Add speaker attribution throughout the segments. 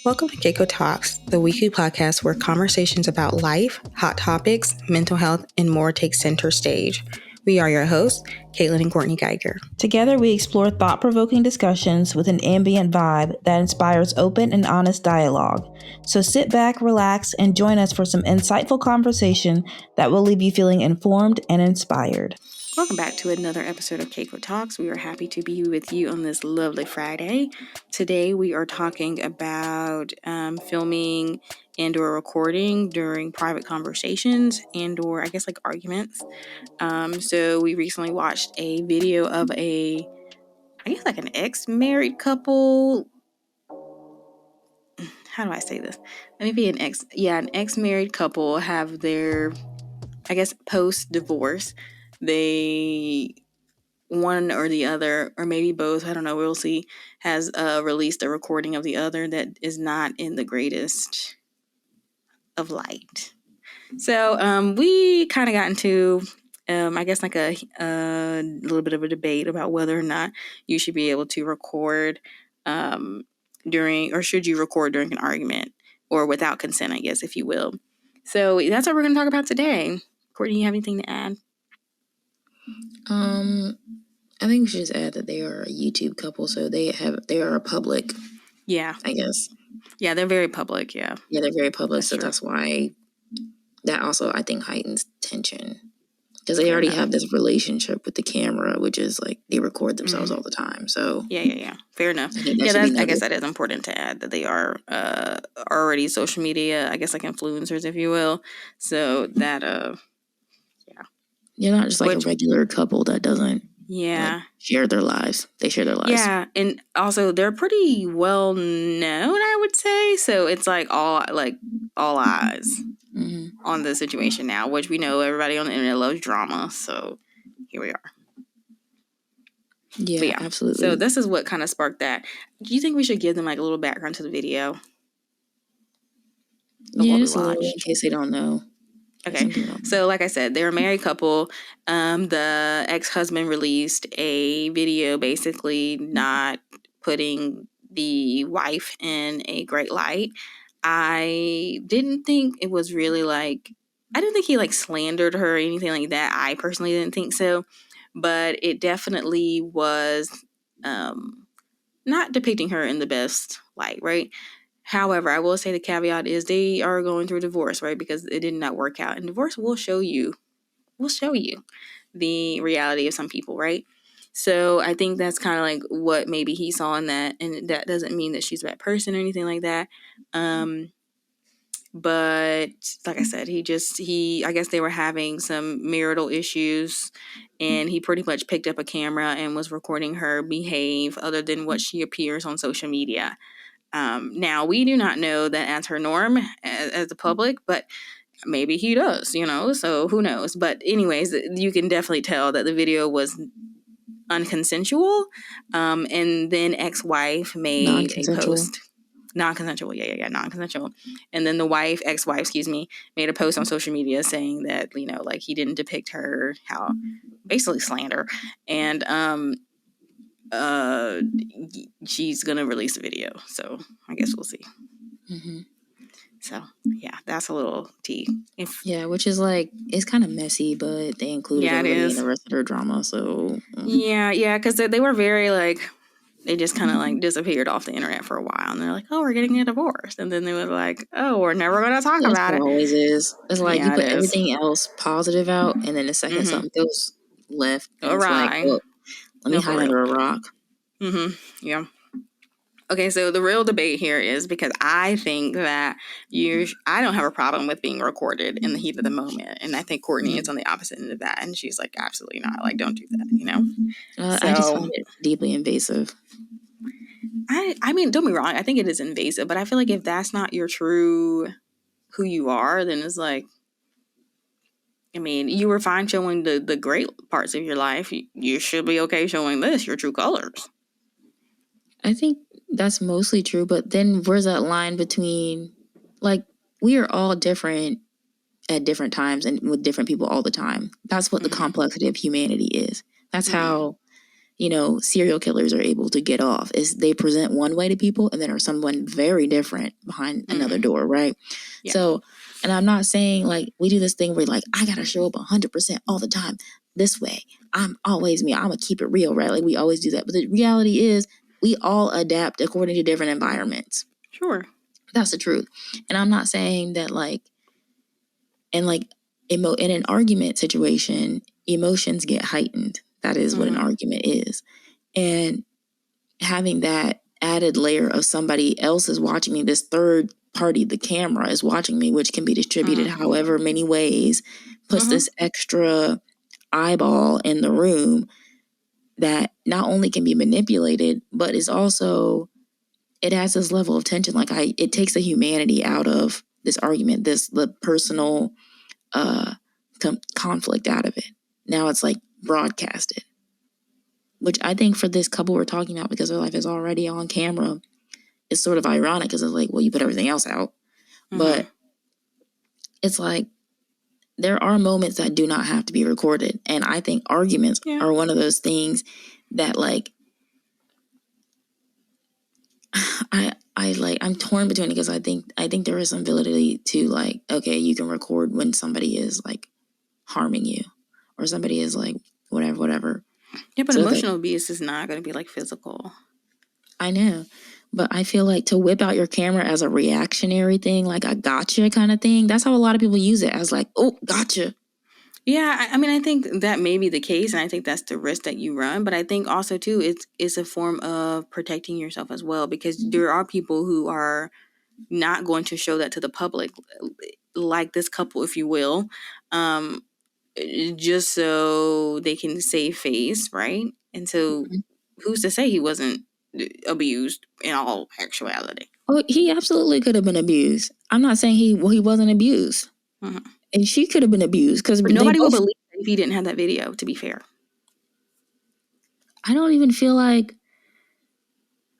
Speaker 1: Welcome to CaCo Talks, the weekly podcast where conversations about life, hot topics, mental health, and more take center stage. We are your hosts, Catelyn and Courtney Geiger.
Speaker 2: Together, we explore thought-provoking discussions with an ambient vibe that inspires open and honest dialogue. So sit back, relax, and join us for some insightful conversation that will leave you feeling informed and inspired.
Speaker 1: Welcome back to another episode of CaCo Talks. We are happy to be with you on this lovely Friday. Today we are talking about filming and or recording during private conversations and or I guess like arguments. So we recently watched a video of I guess like an ex-married couple. How do I say this? Maybe an ex-married couple have their, I guess, post-divorce. They, one or the other, or maybe both, I don't know, we'll see, has released a recording of the other that is not in the greatest of light. So we kind of got into, I guess, like a little bit of a debate about whether or not you should be able to record during, or should you record during an argument or without consent, I guess, if you will. So that's what we're going to talk about today. Courtney, you have anything to add?
Speaker 3: I think we should just add that they are a YouTube couple, so they are a public.
Speaker 1: Yeah,
Speaker 3: I guess.
Speaker 1: Yeah, they're very public. Yeah,
Speaker 3: they're very public, that's so
Speaker 1: true.
Speaker 3: That's why that also I think heightens tension because they already have this relationship with the camera, which is like they record themselves all the time. So
Speaker 1: yeah, fair enough. I guess that is important to add that they are already social media, I guess, like influencers, if you will. So that
Speaker 3: you're not just like a regular couple that doesn't share their lives. They share their lives.
Speaker 1: Yeah, and also they're pretty well known, I would say. So it's like all eyes on the situation now, which we know everybody on the internet loves drama. So here we are.
Speaker 3: Yeah, absolutely.
Speaker 1: So this is what kind of sparked that. Do you think we should give them like a little background to the video?
Speaker 3: Just a little in case they don't know.
Speaker 1: Okay, so like I said, they're a married couple. The ex-husband released a video basically not putting the wife in a great light. I didn't think it was really like, I didn't think he like slandered her or anything like that. I personally didn't think so, but it definitely was not depicting her in the best light, right? However, I will say the caveat is they are going through divorce, right? Because it did not work out. And divorce will show you the reality of some people, right? So I think that's kind of like what maybe he saw in that. And that doesn't mean that she's a bad person or anything like that. But like I said, I guess they were having some marital issues and he pretty much picked up a camera and was recording her behave other than what she appears on social media. Now, we do not know that as her norm as the public, but maybe he does, so who knows. But anyways, you can definitely tell that the video was unconsensual. And then ex-wife made a post. Non-consensual, non-consensual. And then the ex-wife, made a post on social media saying that, like he didn't depict her, how basically slander. And she's gonna release a video, so I guess we'll see. So yeah, that's a little tea.
Speaker 3: Which is like, it's kind of messy, but they included everybody in the rest of their drama. So
Speaker 1: because they were very like, they just kind of like disappeared off the internet for a while, and they're like, oh, we're getting a divorce, and then they were like, oh, we're never gonna talk about it.
Speaker 3: Always is. It's like you put everything else positive out, and then the second something goes left, and it's like, well, let me hide under a rock.
Speaker 1: Yeah. Okay, so the real debate here is because I think that I don't have a problem with being recorded in the heat of the moment. And I think Courtney is on the opposite end of that. And she's like, absolutely not. Like, don't do that,
Speaker 3: I just find it deeply invasive.
Speaker 1: I mean, don't be wrong. I think it is invasive. But I feel like if that's not your true who you are, then it's like, I mean, you were fine showing the great parts of your life. You should be okay showing your true colors.
Speaker 3: I think that's mostly true, but then where's that line between, like, we are all different at different times and with different people all the time. That's what the complexity of humanity is. That's how serial killers are able to get off is they present one way to people and then are someone very different behind another door, right? Yeah. So, and I'm not saying like we do this thing where like, I got to show up 100% all the time this way. I'm always me. I'm going to keep it real, right? Like we always do that. But the reality is we all adapt according to different environments.
Speaker 1: Sure.
Speaker 3: That's the truth. And I'm not saying that like, and like in an argument situation, emotions get heightened. That is what an argument is. And having that added layer of somebody else is watching me, this third party, the camera is watching me, which can be distributed however many ways, puts this extra eyeball in the room that not only can be manipulated, but is also, it has this level of tension. Like it takes the humanity out of this argument, the personal conflict out of it. Now it's like broadcasted. Which I think for this couple we're talking about, because their life is already on camera, it's sort of ironic because it's like, well, you put everything else out. But it's like there are moments that do not have to be recorded. And I think arguments are one of those things that like, I'm torn between it because I think there is some validity to like, okay, you can record when somebody is like harming you or somebody is like whatever.
Speaker 1: Yeah, but so emotional abuse is not going to be like physical.
Speaker 3: I know. But I feel like to whip out your camera as a reactionary thing, like a gotcha kind of thing, that's how a lot of people use it as like, oh, gotcha.
Speaker 1: Yeah, I mean, I think that may be the case, and I think that's the risk that you run. But I think also, too, it's a form of protecting yourself as well, because there are people who are not going to show that to the public, like this couple, if you will, just so they can save face, right? And so who's to say he wasn't abused in all actuality?
Speaker 3: Oh, he absolutely could have been abused. I'm not saying he wasn't abused. And she could have been abused because
Speaker 1: nobody would believe if he didn't have that video, to be fair.
Speaker 3: I don't even feel like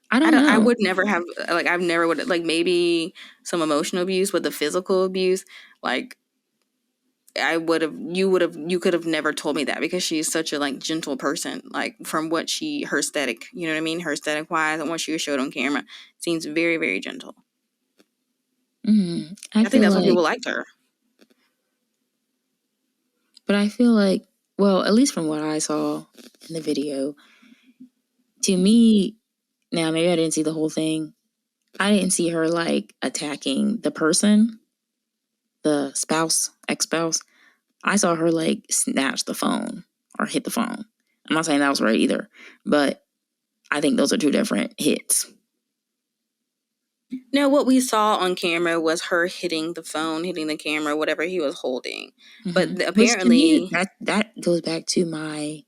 Speaker 3: I don't know.
Speaker 1: I would never have I've never would like maybe some emotional abuse, but the physical abuse, like you could have never told me that because she's such a like gentle person, like from what her aesthetic, you know what I mean? Her aesthetic wise and what she was showed on camera seems very, very gentle. I think that's why people liked her.
Speaker 3: But I feel like, well, at least from what I saw in the video, to me, now maybe I didn't see the whole thing. I didn't see her like attacking the person, the spouse, ex-spouse. I saw her like snatch the phone or hit the phone. I'm not saying that was right either, but I think those are two different hits.
Speaker 1: No, what we saw on camera was her hitting the phone, hitting the camera, whatever he was holding. But apparently,
Speaker 3: me, that goes back to my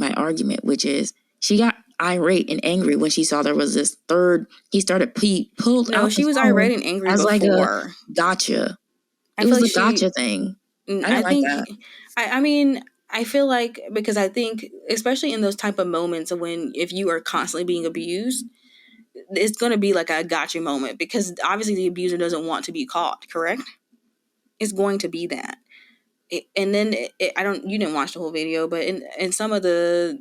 Speaker 3: argument, which is she got irate and angry when she saw there was this third. He pulled out.
Speaker 1: No, she was irate and angry as before.
Speaker 3: Like a gotcha. It was a gotcha thing. I think that.
Speaker 1: I mean, I feel like because I think, especially in those type of moments when if you are constantly being abused, it's going to be like a gotcha moment because obviously the abuser doesn't want to be caught, correct? It's going to be that. And then you didn't watch the whole video, but in some of the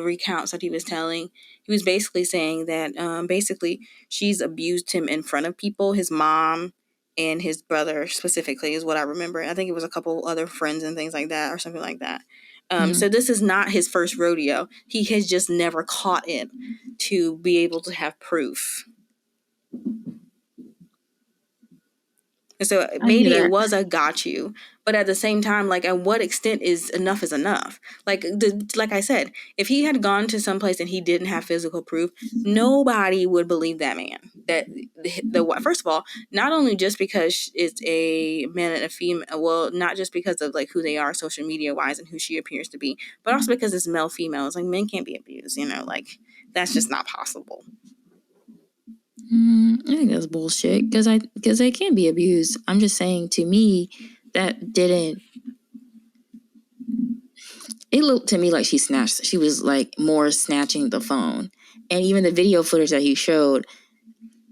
Speaker 1: recounts that he was telling, he was basically saying that basically she's abused him in front of people, his mom and his brother specifically is what I remember. I think it was a couple other friends and things like that or something like that. So this is not his first rodeo. He has just never caught it to be able to have proof. And so maybe it was a got you, but at the same time, like at what extent is enough? Like I said, if he had gone to some place and he didn't have physical proof, nobody would believe that man. That first of all, not only just because it's a man and a female, well, not just because of like who they are social media wise and who she appears to be, but also because it's male female. It's like men can't be abused, like that's just not possible.
Speaker 3: I think that's bullshit because they can be abused. I'm just saying, to me, that didn't. It looked to me like she was like more snatching the phone, and even the video footage that he showed,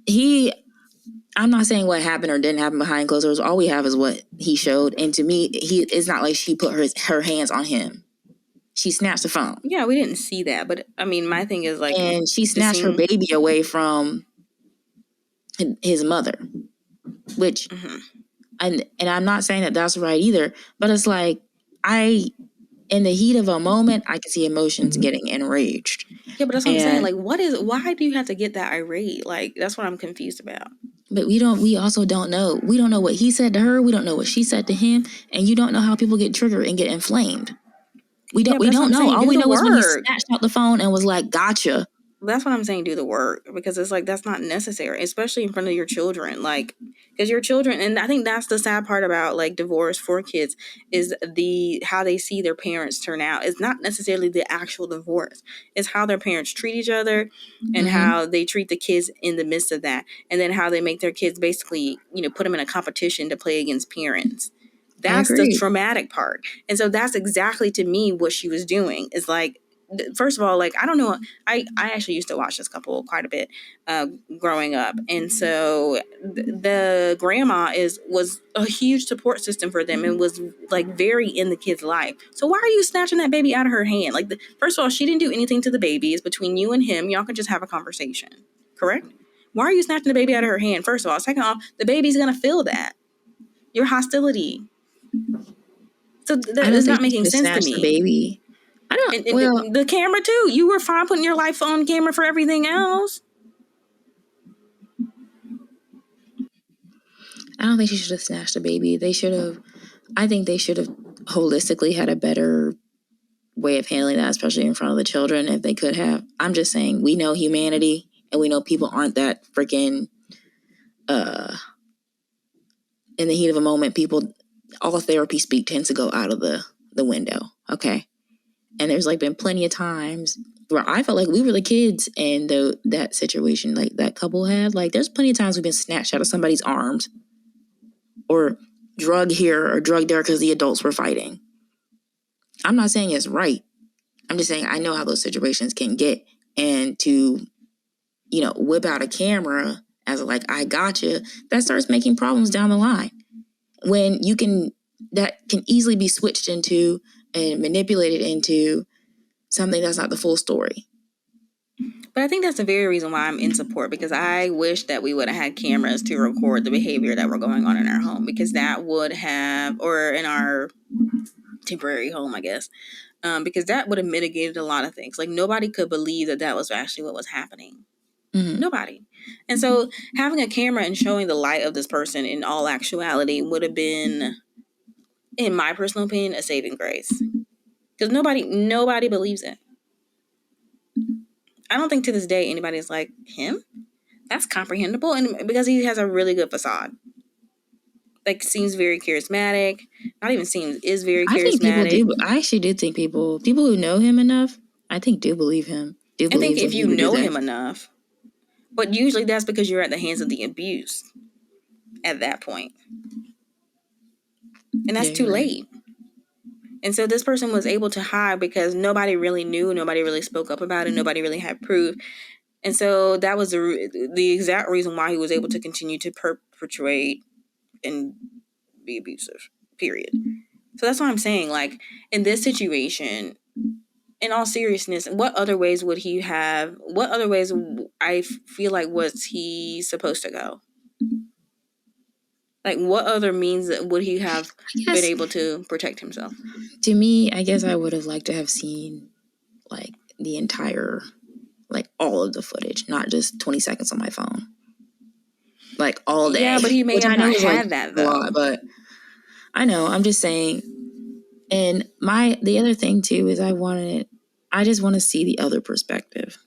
Speaker 3: I'm not saying what happened or didn't happen behind closed doors. All we have is what he showed, and to me, it's not like she put her hands on him. she snatched the phone.
Speaker 1: Yeah, we didn't see that, but I mean, my thing is like,
Speaker 3: and she snatched her baby away from his mother, which, and I'm not saying that that's right either, but it's like, in the heat of a moment, I can see emotions getting enraged.
Speaker 1: Yeah, but that's what I'm saying. Like, why do you have to get that irate? Like, that's what I'm confused about.
Speaker 3: But we also don't know. We don't know what he said to her. We don't know what she said to him. And you don't know how people get triggered and get inflamed. We don't know. All we know is when he snatched out the phone and was like, gotcha.
Speaker 1: That's what I'm saying, do the work, because it's like, that's not necessary, especially in front of your children. Like, because your children, and I think that's the sad part about like divorce for kids, is how they see their parents turn out. It's not necessarily the actual divorce. It's how their parents treat each other and how they treat the kids in the midst of that. And then how they make their kids basically, put them in a competition to play against parents. That's the traumatic part. And so that's exactly, to me, what she was doing. Is like, first of all, like, I don't know. I actually used to watch this couple quite a bit growing up. And so the grandma was a huge support system for them and was like very in the kid's life. So why are you snatching that baby out of her hand? Like, first of all, she didn't do anything to the baby. It's between you and him. Y'all can just have a conversation. Correct? Why are you snatching the baby out of her hand? First of all. Second off, the baby's going to feel that. Your hostility. So that is not making sense to me.
Speaker 3: The baby. I don't.
Speaker 1: And the camera too. You were fine putting your life on camera for everything else.
Speaker 3: I don't think she should have snatched the baby. I think they should have holistically had a better way of handling that, especially in front of the children, if they could have. I'm just saying, we know humanity, and we know people aren't that freaking. In the heat of a moment, all therapy speak tends to go out of the window. Okay. And there's like been plenty of times where I felt like we were the kids and that situation, like that couple had, like, there's plenty of times we've been snatched out of somebody's arms or drug here or drug there because the adults were fighting. I'm not saying it's right. I'm just saying I know how those situations can get, and to, whip out a camera as like, I gotcha, that starts making problems down the line when that can easily be switched into and manipulated into something that's not the full story.
Speaker 1: But I think that's the very reason why I'm in support, because I wish that we would have had cameras to record the behavior that were going on in our home, because that would have, or in our temporary home, I guess, because that would have mitigated a lot of things. Like, nobody could believe that was actually what was happening. Mm-hmm. Nobody. And so having a camera and showing the light of this person in all actuality would have been, in my personal opinion, a saving grace. Because nobody believes it. I don't think to this day anybody's like, him? That's comprehensible. And because he has a really good facade. Like, seems very charismatic. Not even seems, is very charismatic.
Speaker 3: I actually do think people who know him enough, I think do believe him.
Speaker 1: I think if you know him enough. But usually that's because you're at the hands of the abuse at that point. And that's too late. And so this person was able to hide because nobody really knew, nobody really spoke up about it, nobody really had proof. And so that was the exact reason why he was able to continue to perpetuate and be abusive, period. So that's what I'm saying. Like, in this situation, in all seriousness, what other ways I feel like was he supposed to go? Like, what other means would he have been able to protect himself?
Speaker 3: To me, I guess I would have liked to have seen, like, the entire, like, all of the footage, not just 20 seconds on my phone. Like, all day.
Speaker 1: Yeah, but he may have not had that, though.
Speaker 3: Lot, but I know, I'm just saying. And the other thing, too, is I just want to see the other perspective.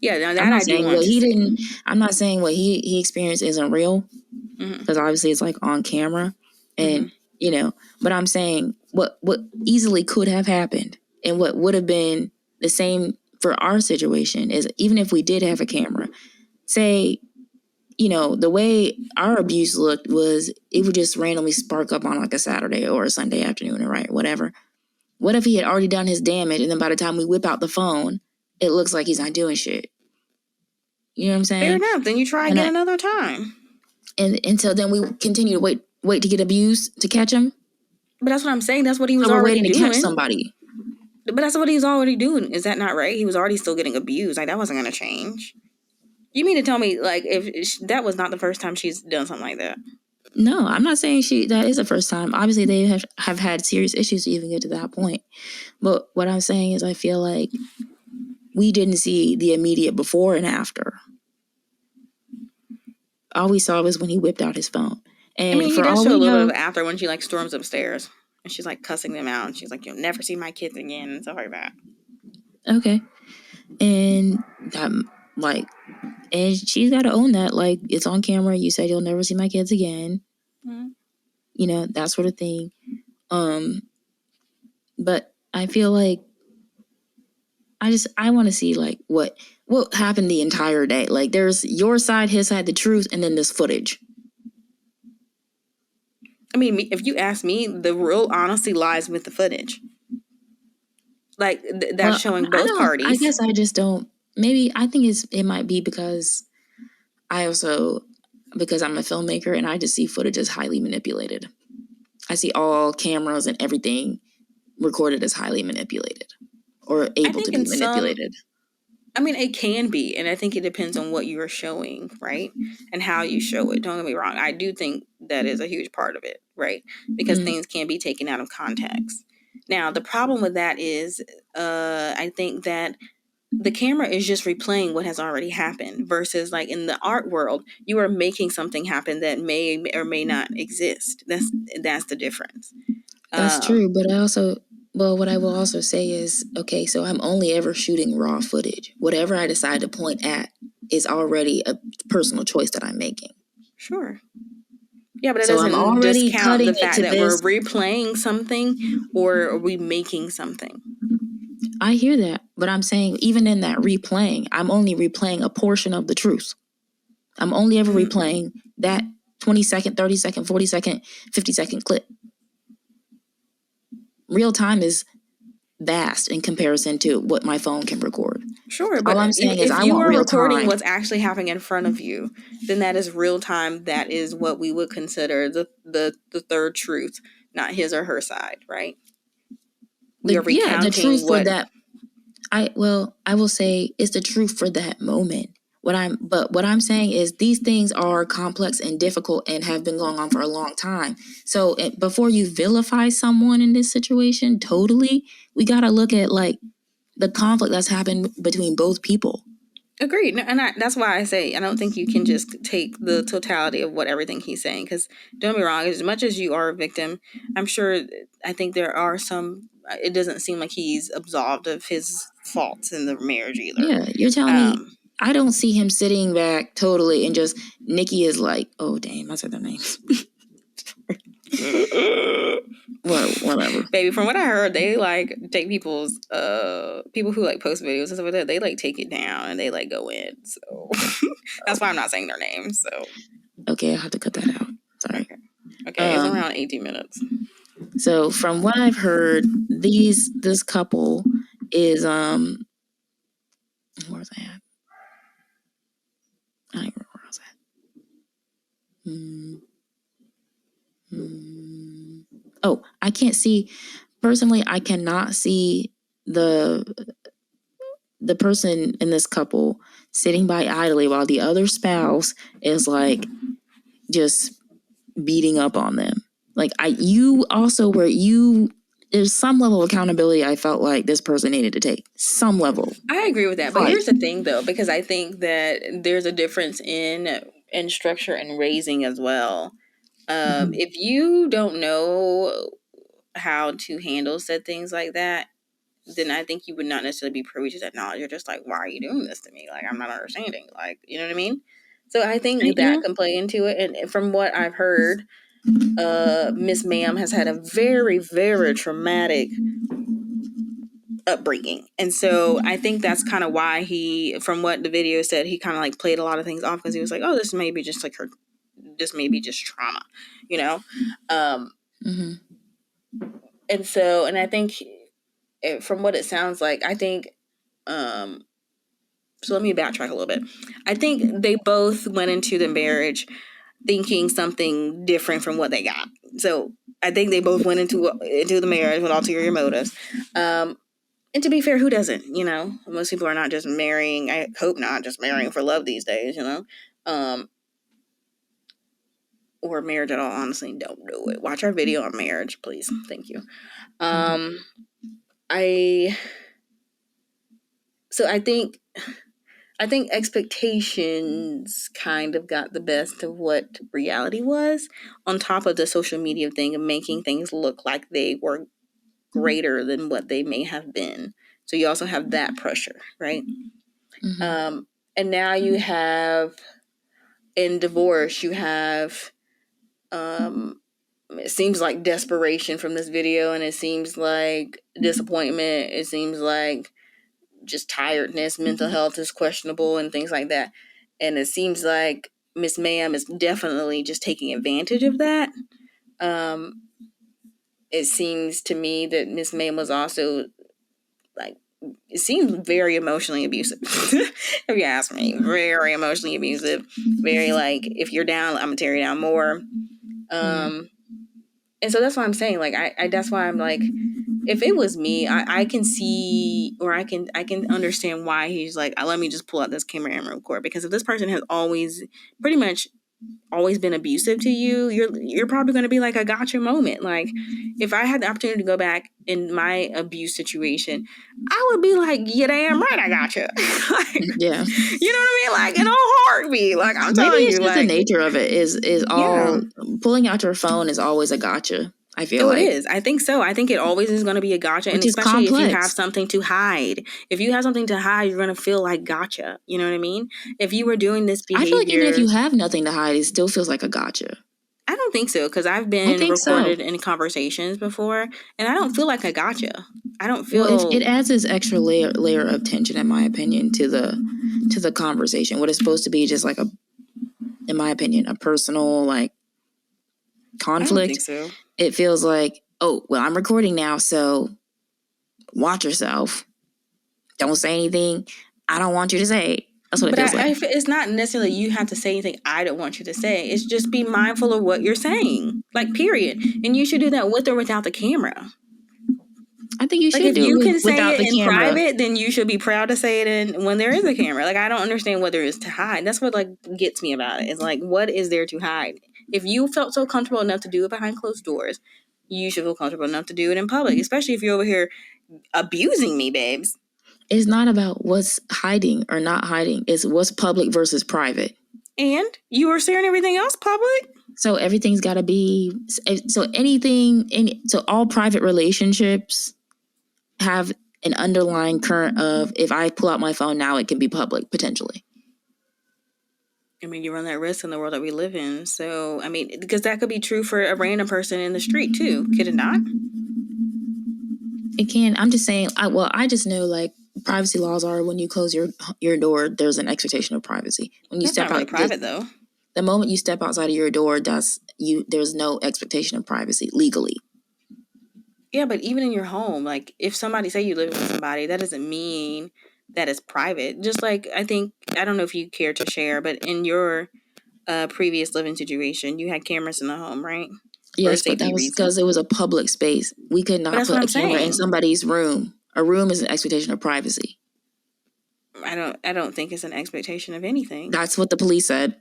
Speaker 1: Yeah, now that I do want to see.
Speaker 3: I'm not saying what he experienced isn't real, because obviously it's like on camera, and but I'm saying what easily could have happened and what would have been the same for our situation is, even if we did have a camera, say, the way our abuse looked was it would just randomly spark up on like a Saturday or a Sunday afternoon, right? Whatever. What if he had already done his damage, and then by the time we whip out the phone, it looks like he's not doing shit? You know what I'm saying?
Speaker 1: Fair enough. Then you try again another time.
Speaker 3: And so then we continue to wait to get abused to catch him.
Speaker 1: But that's what I'm saying. That's what he was already
Speaker 3: waiting
Speaker 1: doing.
Speaker 3: To catch somebody.
Speaker 1: But that's what he was already doing. Is that not right? He was already still getting abused. Like, that wasn't going to change. You mean to tell me, like, if that was not the first time she's done something like that?
Speaker 3: No, I'm not saying that is the first time. Obviously, they have had serious issues to even get to that point. But what I'm saying is I feel like we didn't see the immediate before and after. All we saw was when he whipped out his phone. And
Speaker 1: I mean,
Speaker 3: for
Speaker 1: he does
Speaker 3: all
Speaker 1: show a
Speaker 3: we
Speaker 1: little
Speaker 3: know,
Speaker 1: bit of after when she, like, storms upstairs. And she's, like, cussing them out. And she's like, you'll never see my kids again. And stuff like that.
Speaker 3: Okay. And that, like, and she's got to own that. Like, it's on camera. You said you'll never see my kids again. Mm-hmm. You know, that sort of thing. But I feel like I want to see, like, what happened the entire day. Like, there's your side, his side, the truth, and then this footage.
Speaker 1: I mean, if you ask me, the real honesty lies with the footage. Like, that's showing both parties.
Speaker 3: I guess I just don't. Maybe I think it might be because because I'm a filmmaker and I just see footage as highly manipulated. I see all cameras and everything recorded as highly manipulated or able to be manipulated.
Speaker 1: I mean, it can be, and I think it depends on what you are showing, right? And how you show it. Don't get me wrong. I do think that is a huge part of it, right? Because things can be taken out of context. Now, the problem with that is I think that the camera is just replaying what has already happened versus, like, in the art world, you are making something happen that may or may not exist. That's the difference.
Speaker 3: That's true, but what I will also say is, okay, so I'm only ever shooting raw footage. Whatever I decide to point at is already a personal choice that I'm making.
Speaker 1: Sure. Yeah, but it doesn't discount the fact that we're replaying something or are we making something.
Speaker 3: I hear that, but I'm saying even in that replaying, I'm only replaying a portion of the truth. I'm only ever replaying that 20-second, 30-second, 40-second, 50-second clip. Real time is vast in comparison to what my phone can record.
Speaker 1: Sure, but all I'm saying is, if you are recording what's actually happening in front of you, then that is real time. That is what we would consider the third truth, not his or her side, right? We are recounting the truth for that. I will say it's the truth for that moment. What I'm saying is these things are complex and difficult and have been going on for a long time. So before you vilify someone in this situation, totally, we got to look at, like, the conflict that's happened between both people. Agreed. And that's why I say I don't think you can just take the totality of everything he's saying. Because don't get me wrong, as much as you are a victim, I think there are some. It doesn't seem like he's absolved of his faults in the marriage either.
Speaker 3: Yeah, you're telling me. I don't see him sitting back totally and just Nikki is like, oh damn, I said their names. Whatever.
Speaker 1: Baby, from what I heard, they, like, take people's people who, like, post videos and stuff like that, they, like, take it down and they, like, go in. So that's why I'm not saying their names. So
Speaker 3: okay, I'll have to cut that out. Sorry.
Speaker 1: Okay, it's around 18 minutes.
Speaker 3: So from what I've heard, this couple is where's I at? I don't remember where I was at. Oh, I can't see. Personally, I cannot see the person in this couple sitting by idly while the other spouse is, like, just beating up on them. Like, there's some level of accountability I felt like this person needed to take. Some level.
Speaker 1: I agree with that. But here's the thing, though, because I think that there's a difference in structure and raising as well. If you don't know how to handle said things like that, then I think you would not necessarily be privy to that knowledge. You're just like, why are you doing this to me? Like, I'm not understanding. Like, you know what I mean? So I think that can play into it. And from what I've heard, Miss Ma'am has had a very, very traumatic upbringing. And so I think that's kind of why from what the video said, he kind of, like, played a lot of things off because he was like, oh, this may be just like this may be just trauma, you know? And so, and I think from what it sounds like, I think, so let me backtrack a little bit. I think they both went into the marriage thinking something different from what they got. So I think they both went into the marriage with ulterior motives. And to be fair, who doesn't? Most people are not just marrying. I hope not just marrying for love these days. Or marriage at all. Honestly, don't do it. Watch our video on marriage, please. Thank you. I think expectations kind of got the best of what reality was, on top of the social media thing of making things look like they were greater than what they may have been. So you also have that pressure, right? And now you have, in divorce, you have, it seems like desperation from this video, and it seems like disappointment. It seems like just tiredness, mental health is questionable, and things like that. And it seems like Miss Ma'am is definitely just taking advantage of that. It seems to me that Miss Ma'am was also like, it seems very emotionally abusive. If you ask me, very emotionally abusive. Very like, if you're down, I'm gonna tear you down more. And so that's why I'm saying, like, I that's why I'm like, if it was me, I can see, or I can understand why he's like, let me just pull out this camera and record. Because if this person has pretty much always been abusive to you, you're probably going to be like a gotcha moment. Like, if I had the opportunity to go back in my abuse situation, I would be like, yeah, damn right, I gotcha. Like,
Speaker 3: yeah,
Speaker 1: you know what I mean? Like, in a heartbeat. Like, I'm telling you,
Speaker 3: like, the nature of it is all pulling out your phone is always a gotcha. I feel like
Speaker 1: it is. I think so. I think it always is going to be a gotcha, and especially if you have something to hide. If you have something to hide, you're going to feel like gotcha. You know what I mean? If you were doing this behavior,
Speaker 3: I feel like even if you have nothing to hide, it still feels like a gotcha.
Speaker 1: I don't think so, because I've been recorded in conversations before, and I don't feel like a gotcha. I don't feel.
Speaker 3: Well, it adds this extra layer of tension, in my opinion, to the conversation. What is supposed to be just like in my opinion, a personal like conflict. I don't think so. It feels like, oh, well, I'm recording now, so watch yourself. Don't say anything I don't want you to say. That's what it feels like.
Speaker 1: It's not necessarily you have to say anything I don't want you to say. It's just be mindful of what you're saying. Like, period. And you should do that with or without the camera.
Speaker 3: I think you should
Speaker 1: if
Speaker 3: do
Speaker 1: you
Speaker 3: it
Speaker 1: can say
Speaker 3: without
Speaker 1: it
Speaker 3: the
Speaker 1: in
Speaker 3: camera.
Speaker 1: private, then you should be proud to say it when there is a camera. Like, I don't understand what there is to hide. That's what like gets me about it. It's like, what is there to hide? If you felt so comfortable enough to do it behind closed doors, you should feel comfortable enough to do it in public, especially if you're over here abusing me, babes.
Speaker 3: It's not about what's hiding or not hiding. It's what's public versus private.
Speaker 1: And you are sharing everything else public?
Speaker 3: So everything's got to be... So so all private relationships have an underlying current of, if I pull out my phone now, it can be public, potentially.
Speaker 1: I mean, you run that risk in the world that we live in. So, I mean, because that could be true for a random person in the street, too. Could it not?
Speaker 3: It can. I'm just saying, I just know, like, privacy laws are when you close your door, there's an expectation of privacy. When you
Speaker 1: That's
Speaker 3: step
Speaker 1: not really
Speaker 3: out,
Speaker 1: private, though.
Speaker 3: The moment you step outside of your door, there's no expectation of privacy legally.
Speaker 1: Yeah, but even in your home, like, if somebody say you live with somebody, that doesn't mean that it's private. Just like, I don't know if you care to share, but in your previous living situation, you had cameras in the home, right?
Speaker 3: Yes, but that was because it was a public space. We could not put a camera in somebody's room. A room is an expectation of privacy.
Speaker 1: I don't think it's an expectation of anything.
Speaker 3: That's what the police said.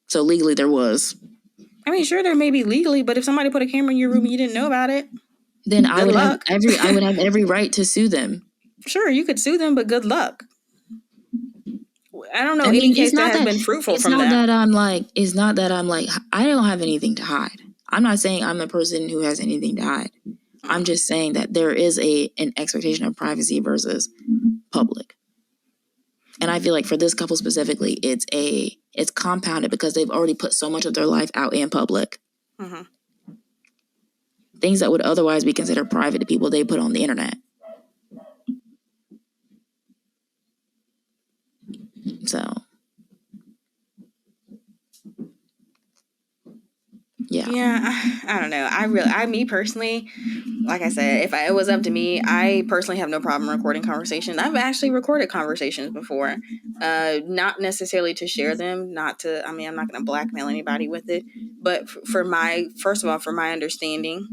Speaker 3: So legally there was.
Speaker 1: I mean, sure, there may be legally, but if somebody put a camera in your room and you didn't know about it,
Speaker 3: then I would have every right to sue them.
Speaker 1: Sure, you could sue them, but good luck. I don't know any case that has been fruitful from that.
Speaker 3: It's not that I'm like, I don't have anything to hide. I'm not saying I'm the person who has anything to hide. I'm just saying that there is an expectation of privacy versus public. And I feel like for this couple specifically, it's compounded because they've already put so much of their life out in public. Mm-hmm. Things that would otherwise be considered private to people, they put on the internet. So, yeah.
Speaker 1: Yeah, I don't know. Me personally, like I said, if it was up to me, I personally have no problem recording conversations. I've actually recorded conversations before, not necessarily to share them, I'm not going to blackmail anybody with it, but for my understanding.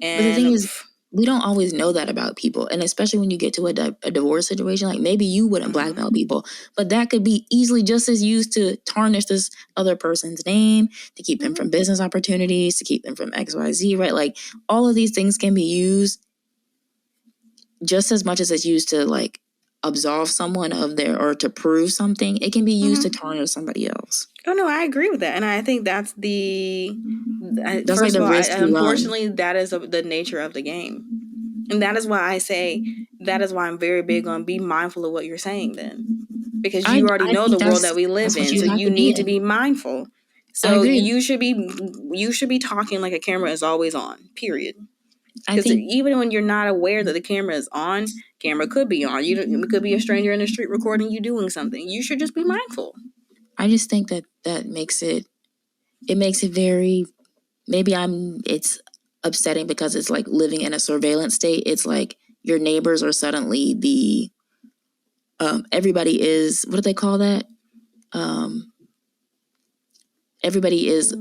Speaker 1: And
Speaker 3: but the thing is, we don't always know that about people. And especially when you get to a divorce situation, like maybe you wouldn't blackmail people, but that could be easily just as used to tarnish this other person's name, to keep them from business opportunities, to keep them from XYZ, right? Like all of these things can be used just as much as it's used to like absolve someone of their, or to prove something. It can be used to tarnish somebody else.
Speaker 1: Oh no, I agree with that, and I think that's
Speaker 3: That's
Speaker 1: first
Speaker 3: like the
Speaker 1: of all,
Speaker 3: risk you run.
Speaker 1: unfortunately, that is the nature of the game, and that is why I say that is why I'm very big on be mindful of what you're saying. Then, because you already know the world that we live in, so you need to be mindful. So you should be talking like a camera is always on. Period. Because even when you're not aware that the camera is on, camera could be on. It could be a stranger in the street recording you doing something. You should just be mindful.
Speaker 3: I just think that makes it very, maybe it's upsetting because it's like living in a surveillance state. It's like your neighbors are suddenly the, everybody is, what do they call that? Everybody is,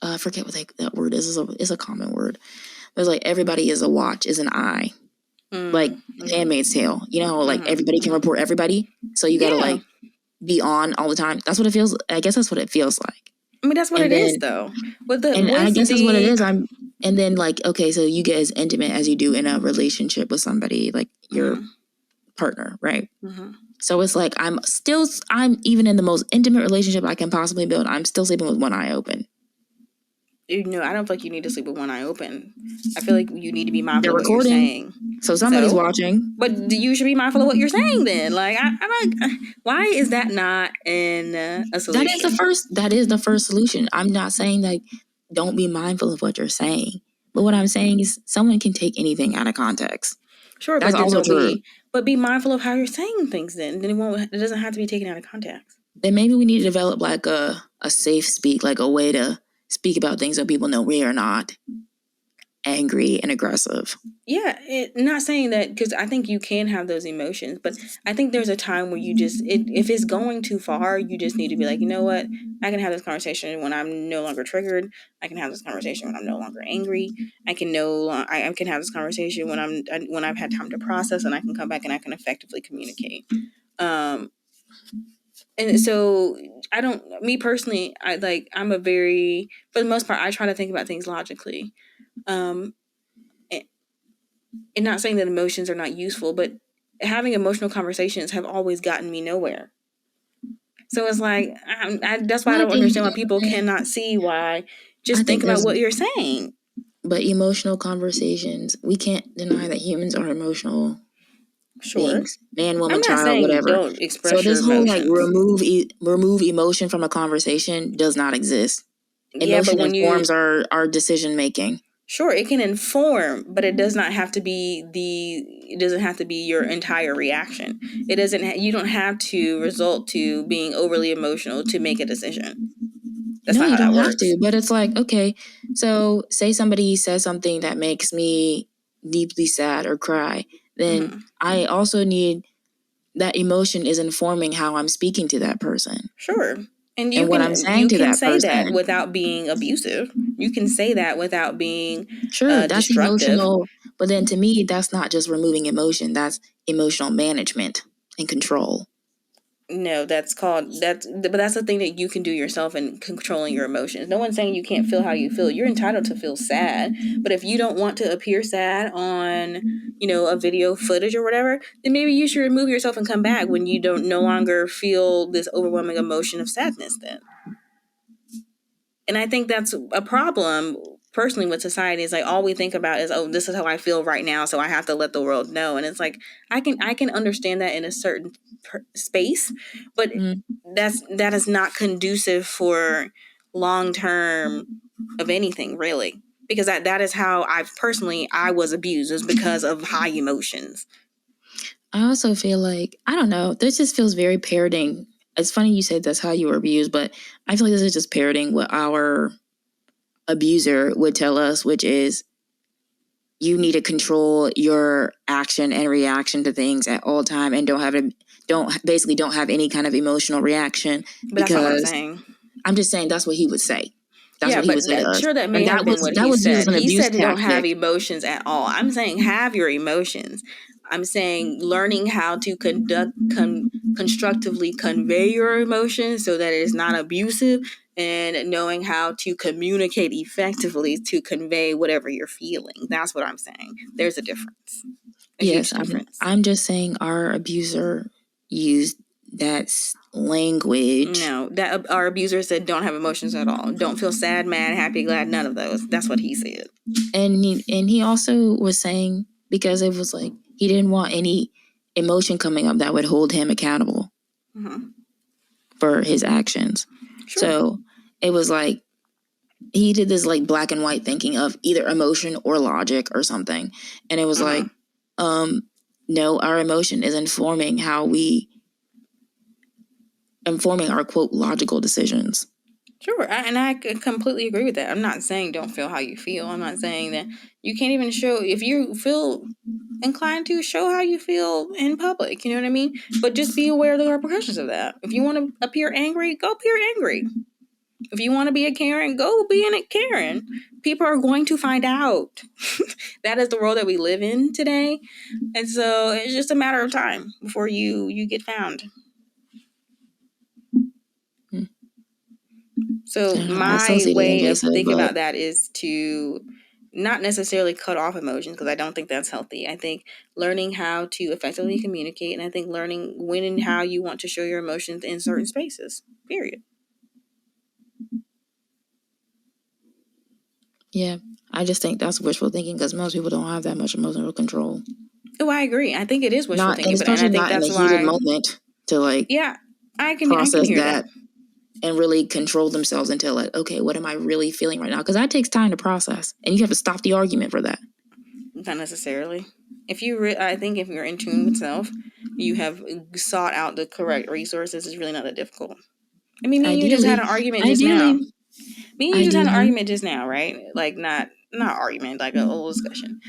Speaker 3: I forget what that word is. It's a common word. It's like everybody is a watch, is an eye. Like Handmaid's Tale, you know, like everybody can report everybody. So you gotta like be on all the time. That's what it feels. I guess that's what it feels like.
Speaker 1: I mean, that's what it is, though.
Speaker 3: I guess that's what it is. And then like, okay, so you get as intimate as you do in a relationship with somebody, like your partner, right? So it's like I'm even in the most intimate relationship I can possibly build, I'm still sleeping with one eye open.
Speaker 1: I don't feel like you need to sleep with one eye open. I feel like you need to be mindful of what
Speaker 3: recording.
Speaker 1: You're saying.
Speaker 3: So somebody's watching.
Speaker 1: But you should be mindful of what you're saying then. Like, I'm like, why is that not in a solution?
Speaker 3: That is the first solution. I'm not saying like, don't be mindful of what you're saying. But what I'm saying is someone can take anything out of context.
Speaker 1: Sure,
Speaker 3: that's
Speaker 1: but
Speaker 3: also true.
Speaker 1: But be mindful of how you're saying things then. Then it doesn't have to be taken out of context.
Speaker 3: Then maybe we need to develop like a safe speak, like a way to speak about things so people know we are not angry and aggressive.
Speaker 1: Yeah, not saying that, because I think you can have those emotions, but I think there's a time where you just, if it's going too far, you just need to be like, you know what, I can have this conversation when I'm no longer triggered. I can have this conversation when I'm no longer angry. I can have this conversation when I've had time to process, and I can come back and I can effectively communicate. And so me personally, I'm a very, for the most part, I try to think about things logically. And not saying that emotions are not useful, but having emotional conversations have always gotten me nowhere. So it's like, that's why I don't understand why people cannot see why. Just think about what you're saying.
Speaker 3: But emotional conversations, we can't deny that humans are emotional beings. Man, woman, child, whatever.
Speaker 1: Don't express
Speaker 3: so this
Speaker 1: your
Speaker 3: whole
Speaker 1: emotions.
Speaker 3: like remove emotion from a conversation does not exist. Emotion informs our decision making.
Speaker 1: Sure, it can inform, but it does not have to be your entire reaction. You don't have to result to being overly emotional to make a decision. That's not how that works. You don't have to,
Speaker 3: but it's like, okay, so say somebody says something that makes me deeply sad or cry, then I also need that emotion is informing how I'm speaking to that person.
Speaker 1: Sure. And what I'm saying to that person. You can say that without being abusive. You can say that without being
Speaker 3: that's
Speaker 1: destructive.
Speaker 3: Emotional. But then to me, that's not just removing emotion. That's emotional management and control.
Speaker 1: No, but that's the thing that you can do yourself in controlling your emotions. No one's saying you can't feel how you feel. You're entitled to feel sad. But if you don't want to appear sad on, a video footage or whatever, then maybe you should remove yourself and come back when you no longer feel this overwhelming emotion of sadness then. And I think that's a problem personally with society, is like all we think about is, oh, this is how I feel right now, so I have to let the world know. And it's like, I can understand that in a certain space, but that is not conducive for long term of anything, really, because that is how I was abused, is because of high emotions.
Speaker 3: I also feel like, I don't know, this just feels very parroting. It's funny you said that's how you were abused, but I feel like this is just parroting what our abuser would tell us, which is you need to control your action and reaction to things at all time, and don't have any kind of emotional reaction.
Speaker 1: But that's not what I'm saying.
Speaker 3: I'm just saying that's what he would say. That's what he would say to us.
Speaker 1: Sure, that may
Speaker 3: And
Speaker 1: have been what
Speaker 3: that
Speaker 1: he
Speaker 3: was used
Speaker 1: said.
Speaker 3: as an
Speaker 1: He
Speaker 3: abuse
Speaker 1: said they don't have
Speaker 3: tactic.
Speaker 1: emotions at all. I'm saying have your emotions. I'm saying learning how to constructively convey your emotions so that it is not abusive, and knowing how to communicate effectively to convey whatever you're feeling. That's what I'm saying. There's a difference. Huge difference.
Speaker 3: I'm just saying our abuser used that language.
Speaker 1: No, that our abuser said don't have emotions at all. Don't feel sad, mad, happy, glad, none of those. That's what he said.
Speaker 3: And he also was saying, because it was like he didn't want any emotion coming up that would hold him accountable for his actions. Sure. So it was like he did this like black and white thinking of either emotion or logic or something. And it was like, no, our emotion is informing our quote logical decisions.
Speaker 1: Sure, and I completely agree with that. I'm not saying don't feel how you feel. I'm not saying that you can't even show, if you feel inclined to, show how you feel in public. You know what I mean? But just be aware of the repercussions of that. If you want to appear angry, go appear angry. If you want to be a Karen, go be a Karen. People are going to find out. That is the world that we live in today. And so it's just a matter of time before you get found. So my way of thinking about that is to not necessarily cut off emotions, because I don't think that's healthy. I think learning how to effectively communicate, and I think learning when and how you want to show your emotions in certain spaces, period.
Speaker 3: Yeah, I just think that's wishful thinking, because most people don't have that much emotional control.
Speaker 1: Oh, I agree. I think it is wishful thinking,
Speaker 3: especially and I think not that's in a heated moment to like
Speaker 1: I can hear that.
Speaker 3: And really control themselves into like, okay, what am I really feeling right now? Because that takes time to process, and you have to stop the argument for that.
Speaker 1: Not necessarily. I think if you're in tune with self, you have sought out the correct resources. It's really not that difficult. I mean, me and you just had an argument just now. Me and you just had an argument just now, right? Like not argument, like a little discussion.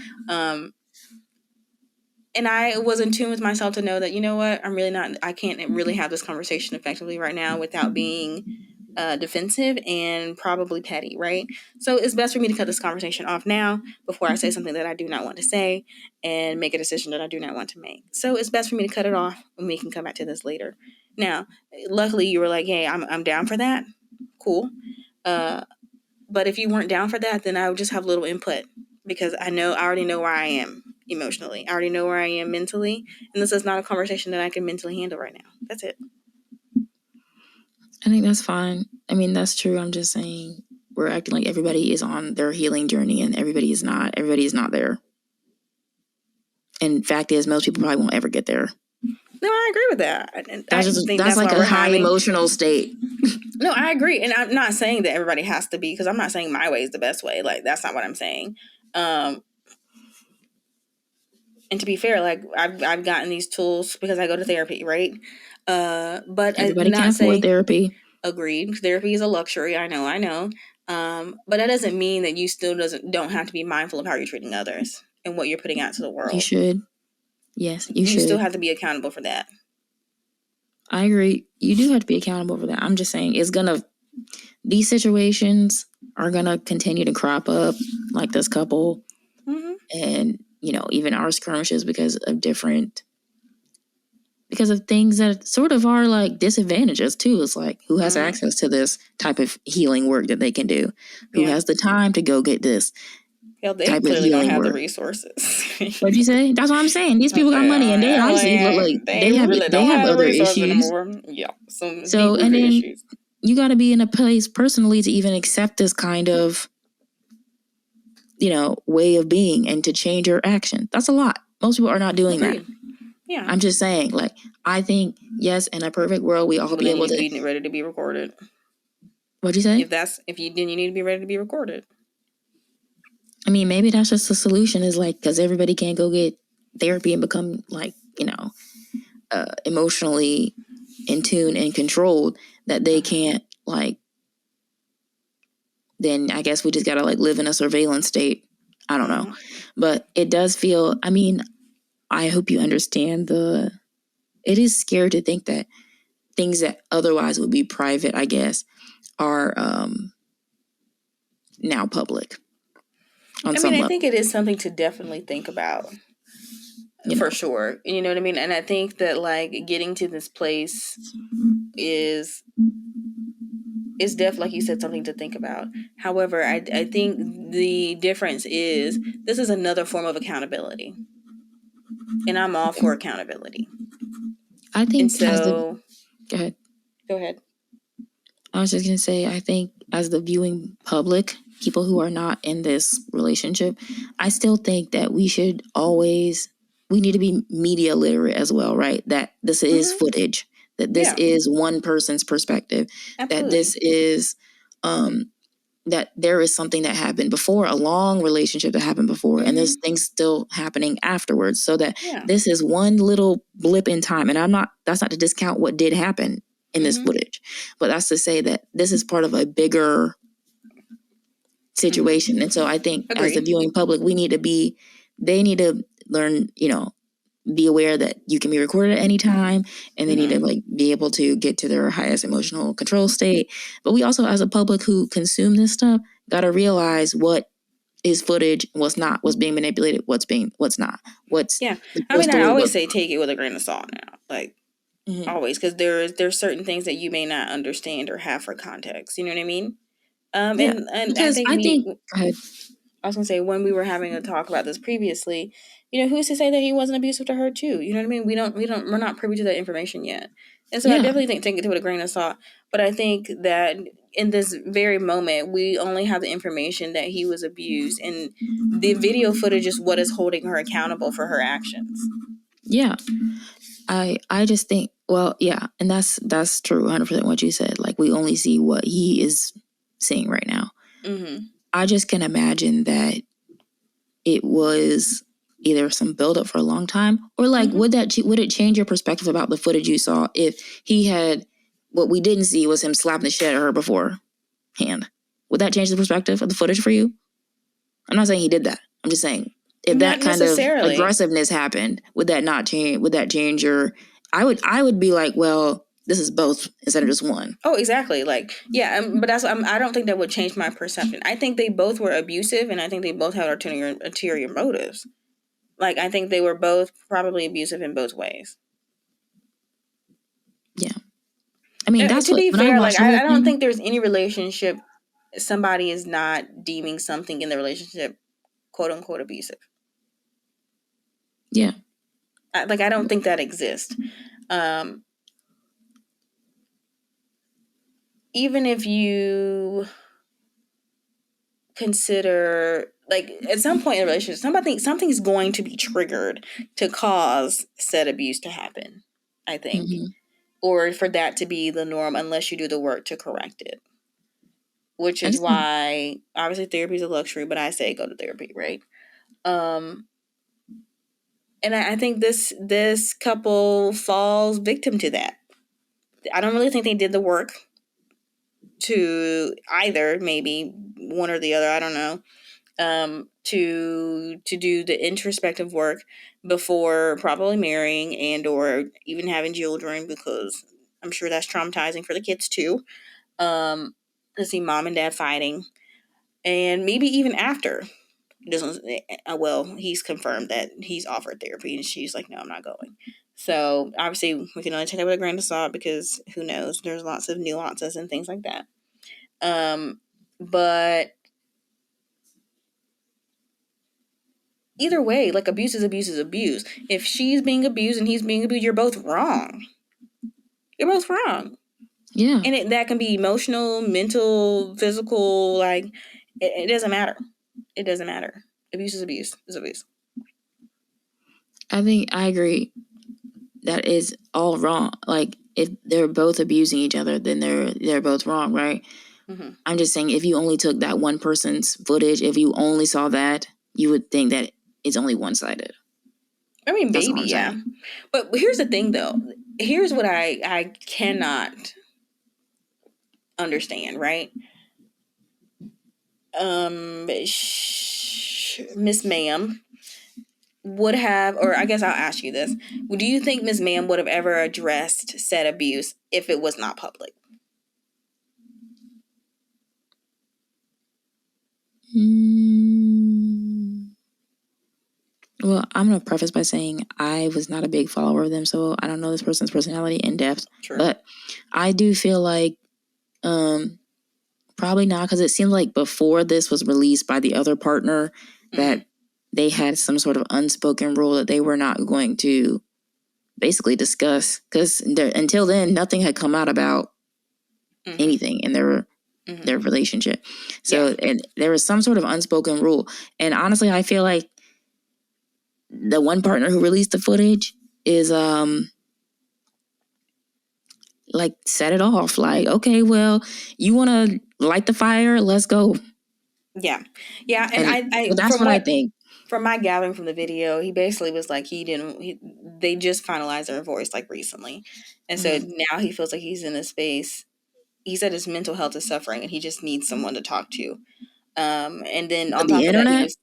Speaker 1: And I was in tune with myself to know that, you know what, I can't really have this conversation effectively right now without being defensive and probably petty, right? So it's best for me to cut this conversation off now before I say something that I do not want to say and make a decision that I do not want to make. So it's best for me to cut it off, and we can come back to this later. Now, luckily you were like, hey, I'm down for that. Cool. But if you weren't down for that, then I would just have little input, because I already know where I am emotionally. I already know where I am mentally. And this is not a conversation that I can mentally handle right now. That's it.
Speaker 3: I think that's fine. I mean, that's true. I'm just saying we're acting like everybody is on their healing journey, and everybody is not. Everybody is not there. And fact is, most people probably won't ever get there.
Speaker 1: No, I agree with that.
Speaker 3: That's like a high emotional state.
Speaker 1: No, I agree. And I'm not saying that everybody has to be, because I'm not saying my way is the best way. Like, that's not what I'm saying. And to be fair, like I've gotten these tools because I go to therapy, right? But
Speaker 3: everybody can't afford therapy.
Speaker 1: Agreed. Therapy is a luxury. I know. But that doesn't mean that you still don't have to be mindful of how you're treating others and what you're putting out to the world.
Speaker 3: You should. Yes, you should.
Speaker 1: You still have to be accountable for that.
Speaker 3: I agree. You do have to be accountable for that. I'm just saying these situations are gonna continue to crop up, like this couple, and even our skirmishes because of things that sort of are like disadvantages too. It's like, who has access to this type of healing work that they can do? Who has the time to go get this?
Speaker 1: They clearly don't have the resources.
Speaker 3: What'd you say? That's what I'm saying. These people got money, and they obviously look like they have other issues.
Speaker 1: Anymore. Yeah.
Speaker 3: So and then issues. You got to be in a place personally to even accept this kind of way of being and to change your action. That's a lot. Most people are not doing that. Yeah. I'm just saying, like, I think, yes, in a perfect world, we all be able to
Speaker 1: be ready to be recorded.
Speaker 3: What'd you say?
Speaker 1: If you need to be ready to be recorded.
Speaker 3: I mean, maybe that's just the solution, is like, because everybody can't go get therapy and become like, emotionally in tune and controlled, that they can't, like, then I guess we just got to like live in a surveillance state. I don't know. But it does feel, I mean, I hope you understand it is scary to think that things that otherwise would be private, I guess, are now public.
Speaker 1: I mean, I think it is something to definitely think about. For sure. You know what I mean? And I think that like getting to this place is definitely, like you said, something to think about. However, I think the difference is this is another form of accountability. And I'm all for accountability.
Speaker 3: I think
Speaker 1: and so
Speaker 3: go ahead.
Speaker 1: Go ahead.
Speaker 3: I was just going to say, I think as the viewing public, people who are not in this relationship, I still think that we need to be media literate as well, right? That this is footage, that this is one person's perspective,
Speaker 1: Absolutely.
Speaker 3: that this is, that there is something that happened before, a long relationship that happened before, and there's things still happening afterwards. So that this is one little blip in time. And that's not to discount what did happen in this footage, but that's to say that this is part of a bigger situation. And so I think as the viewing public, they need to learn, be aware that you can be recorded at any time, and they need to like be able to get to their highest emotional control state. But we also, as a public who consume this stuff, got to realize what is footage, what's not, what's being manipulated, what's not,
Speaker 1: I mean, I always say take it with a grain of salt now, like always, because there's certain things that you may not understand or have for context. You know what I mean? And
Speaker 3: because
Speaker 1: I think
Speaker 3: go ahead.
Speaker 1: I was gonna say, when we were having a talk about this previously, who's to say that he wasn't abusive to her too? You know what I mean? We're not privy to that information yet. And so I definitely think take it with a grain of salt. But I think that in this very moment, we only have the information that he was abused, and the video footage is what is holding her accountable for her actions.
Speaker 3: Yeah. I just think, well, yeah, and that's true, 100% what you said. Like, we only see what he is seeing right now. I just can imagine that it was either some buildup for a long time, or like, would it change your perspective about the footage you saw if he had, what we didn't see was him slapping the shit out of her beforehand? Would that change the perspective of the footage for you? I'm not saying he did that. I'm just saying, if that kind of aggressiveness happened, would that not change? Would that change your? I would be like, well, this is both instead of just one.
Speaker 1: Oh, exactly. Like, yeah, but I don't think that would change my perception. I think they both were abusive, and I think they both had ulterior motives. Like, I think they were both probably abusive in both ways.
Speaker 3: Yeah, I mean, that's
Speaker 1: to be fair. Like, I don't think there's any relationship somebody is not deeming something in the relationship "quote unquote" abusive.
Speaker 3: Yeah,
Speaker 1: I don't think that exists. Even if you consider, like, at some point in a relationship, something's going to be triggered to cause said abuse to happen, I think. Or for that to be the norm, unless you do the work to correct it. Which is why, obviously, therapy is a luxury, but I say go to therapy, right? And I think this couple falls victim to that. I don't really think they did the work to either, maybe one or the other, I don't know, to do the introspective work before probably marrying and or even having children, because I'm sure that's traumatizing for the kids too. To see mom and dad fighting, and maybe even after. He's confirmed that he's offered therapy, and she's like, no, I'm not going. So obviously we can only take it with a grain of salt, because who knows, there's lots of nuances and things like that. But either way, like, abuse is abuse is abuse. If she's being abused and he's being abused, you're both wrong. You're both wrong.
Speaker 3: Yeah.
Speaker 1: And that can be emotional, mental, physical, like, it doesn't matter. It doesn't matter. Abuse is abuse is abuse.
Speaker 3: I think I agree. That is all wrong. Like, if they're both abusing each other, then they're both wrong, right? I'm just saying, if you only took that one person's footage, if you only saw that, you would think that it's only one-sided.
Speaker 1: I mean, maybe, yeah. But here's the thing, though. Here's what I cannot understand, right? Miss Ma'am would have, or I guess I'll ask you this. Do you think Miss Ma'am would have ever addressed said abuse if it was not public?
Speaker 3: Well, I'm going to preface by saying I was not a big follower of them, so I don't know this person's personality in depth.
Speaker 1: True.
Speaker 3: But I do feel like probably not, because it seemed like before this was released by the other partner that they had some sort of unspoken rule that they were not going to basically discuss, because until then nothing had come out about anything in their relationship. So and there was some sort of unspoken rule. And honestly, I feel like the one partner who released the footage is like set it off, like, okay, well, you want to light the fire, let's go.
Speaker 1: Yeah, and I
Speaker 3: so that's what I think.
Speaker 1: From my gathering from the video, he basically was like they just finalized their divorce like recently, and so now he feels like he's in a space. He said his mental health is suffering, and he just needs someone to talk to. And then on top of that, he was.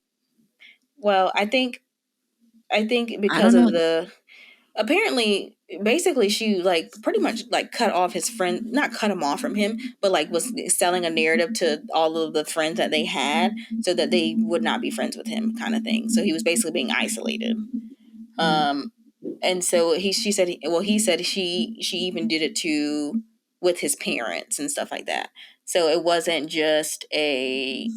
Speaker 1: Well, I think because of the. Apparently, basically, she like pretty much like cut off his friend, not cut him off from him, but like was selling a narrative to all of the friends that they had so that they would not be friends with him, kind of thing. So he was basically being isolated. And so he said she even did it with his parents and stuff like that. So it wasn't just it